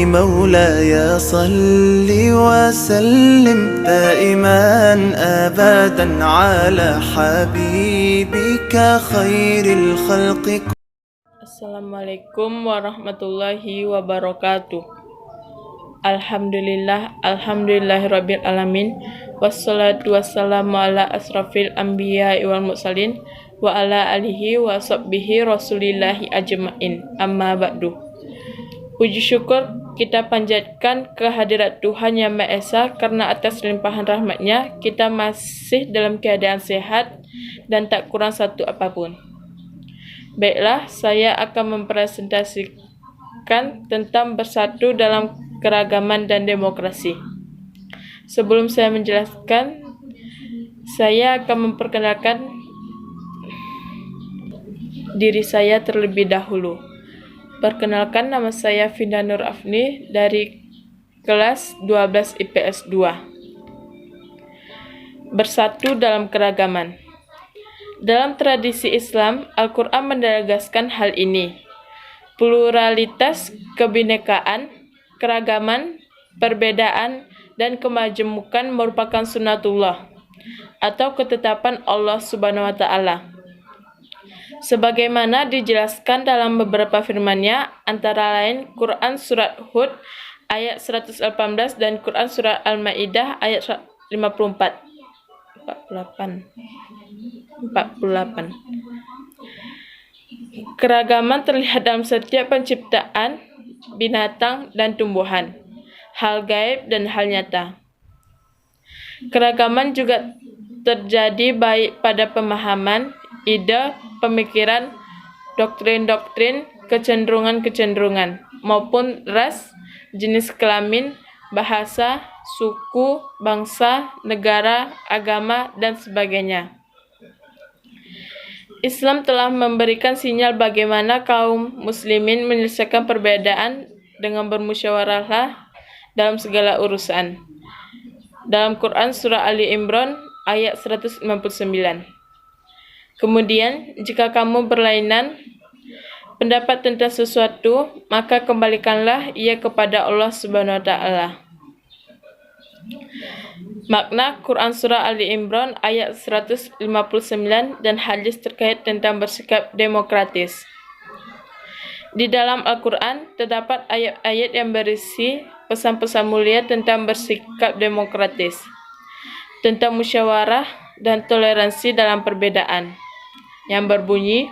مولاي صل وسلم دائما أبدا على حبيبك خير الخلق. Assalamualaikum warahmatullahi wabarakatuh. Alhamdulillahirabbil alamin. Wassalatu wassalamu ala asrafil anbiya'i wal mursalin wa ala alihi wa sahbihi rasulillahi ajmain. Amma ba'du. Puji syukur kita panjatkan kehadirat Tuhan Yang Maha Esa karena atas limpahan rahmat-Nya kita masih dalam keadaan sehat dan tak kurang satu apapun. Baiklah, saya akan mempresentasikan tentang bersatu dalam keragaman dan demokrasi. Sebelum saya menjelaskan, saya akan memperkenalkan diri saya terlebih dahulu. Perkenalkan, nama saya Finda Nur Afni dari kelas 12 IPS 2. Bersatu dalam keragaman. Dalam tradisi Islam, Al-Quran menegaskan hal ini. Pluralitas, kebinekaan, keragaman, perbedaan, dan kemajemukan merupakan sunnatullah atau ketetapan Allah Subhanahu wa Ta'ala. Sebagaimana dijelaskan dalam beberapa firman-Nya, antara lain Quran Surat Hud ayat 118 dan Quran Surat Al-Ma'idah ayat 48. Keragaman terlihat dalam setiap penciptaan binatang dan tumbuhan, hal gaib dan hal nyata. Keragaman juga terjadi baik pada pemahaman, ide, pemikiran, doktrin-doktrin, kecenderungan-kecenderungan, maupun ras, jenis kelamin, bahasa, suku, bangsa, negara, agama, dan sebagainya. Islam telah memberikan sinyal bagaimana kaum muslimin menyelesaikan perbedaan dengan bermusyawarahlah dalam segala urusan. Dalam Quran Surah Ali Imran ayat 159. Kemudian, jika kamu berlainan pendapat tentang sesuatu, maka kembalikanlah ia kepada Allah Subhanahu wa Ta'ala. Makna Quran Surah Ali Imran ayat 159 dan hadis terkait tentang bersikap demokratis. Di dalam Al-Quran terdapat ayat-ayat yang berisi pesan-pesan mulia tentang bersikap demokratis, tentang musyawarah dan toleransi dalam perbedaan, yang berbunyi,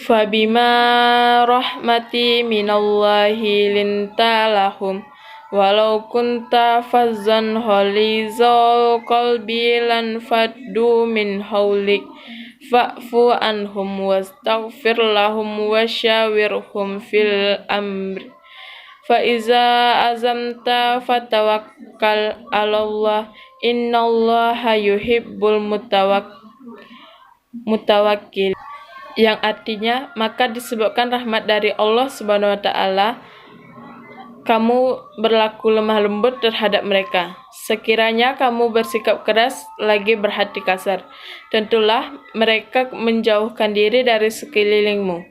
Fabima rahmati minallahi lintalahum walau kunta fazzan ghalizal qalbi lan faddu min haulik fa'fu anhum wastaghfir lahum wasyawirhum fil amri fa iza azamta fatawakkal 'alallah innallaha yuhibbul mutawakkil, yang artinya, maka disebabkan rahmat dari Allah Subhanahu wa Ta'ala, kamu berlaku lemah lembut terhadap mereka. Sekiranya kamu bersikap keras lagi berhati kasar, tentulah mereka menjauhkan diri dari sekelilingmu.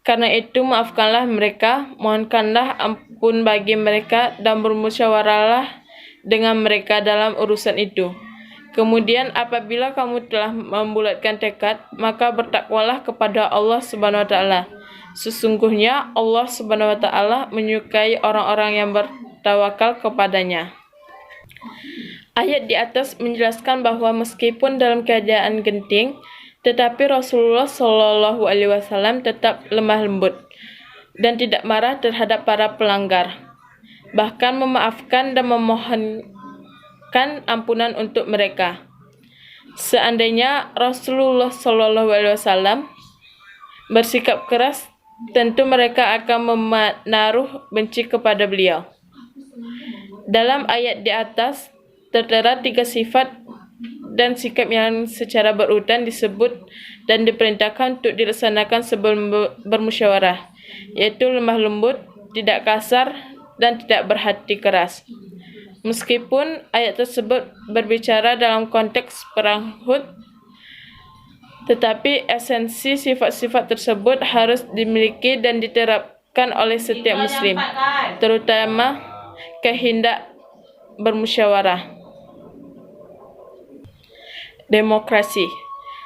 Karena itu maafkanlah mereka, mohonkanlah ampun bagi mereka, dan bermusyawarahlah dengan mereka dalam urusan itu. Kemudian apabila kamu telah membulatkan tekad, maka bertakwalah kepada Allah Subhanahu wa Ta'ala. Sesungguhnya Allah Subhanahu wa Ta'ala menyukai orang-orang yang bertawakal kepadanya. Ayat di atas menjelaskan bahwa meskipun dalam keadaan genting, tetapi Rasulullah Shallallahu Alaihi Wasallam tetap lemah lembut dan tidak marah terhadap para pelanggar, bahkan memaafkan dan memohonkan ampunan untuk mereka. Seandainya Rasulullah Shallallahu Alaihi Wasallam bersikap keras, tentu mereka akan menaruh benci kepada beliau. Dalam ayat di atas tertera 3 sifat dan sikap yang secara berurutan disebut dan diperintahkan untuk dilaksanakan sebelum bermusyawarah, yaitu lemah lembut, tidak kasar, dan tidak berhati keras. Meskipun ayat tersebut berbicara dalam konteks perang Hud, tetapi esensi sifat-sifat tersebut harus dimiliki dan diterapkan dilakukan oleh setiap muslim, terutama kehendak bermusyawarah. Demokrasi.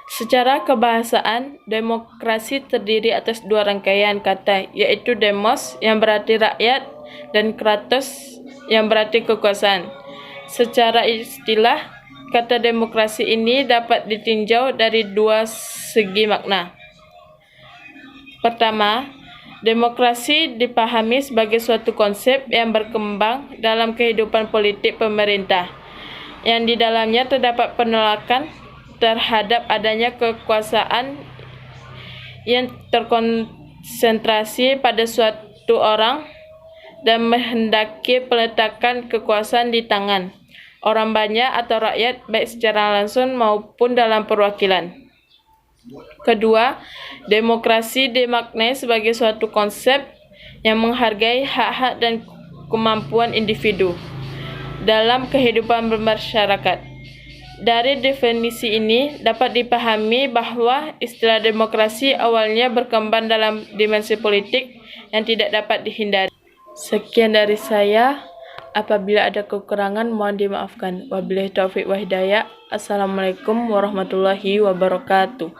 Secara kebahasaan, demokrasi terdiri atas dua rangkaian kata, yaitu demos yang berarti rakyat dan kratos yang berarti kekuasaan. Secara istilah, kata demokrasi ini dapat ditinjau dari dua segi makna. Pertama, demokrasi dipahami sebagai suatu konsep yang berkembang dalam kehidupan politik pemerintah, yang di dalamnya terdapat penolakan terhadap adanya kekuasaan yang terkonsentrasi pada suatu orang dan menghendaki peletakan kekuasaan di tangan orang banyak atau rakyat, baik secara langsung maupun dalam perwakilan. Kedua, demokrasi dimaknai sebagai suatu konsep yang menghargai hak-hak dan kemampuan individu dalam kehidupan bermasyarakat. Dari definisi ini dapat dipahami bahwa istilah demokrasi awalnya berkembang dalam dimensi politik yang tidak dapat dihindari. Sekian dari saya. Apabila ada kekurangan mohon dimaafkan. Wabillahi taufiq wa hidayah. Assalamualaikum warahmatullahi wabarakatuh.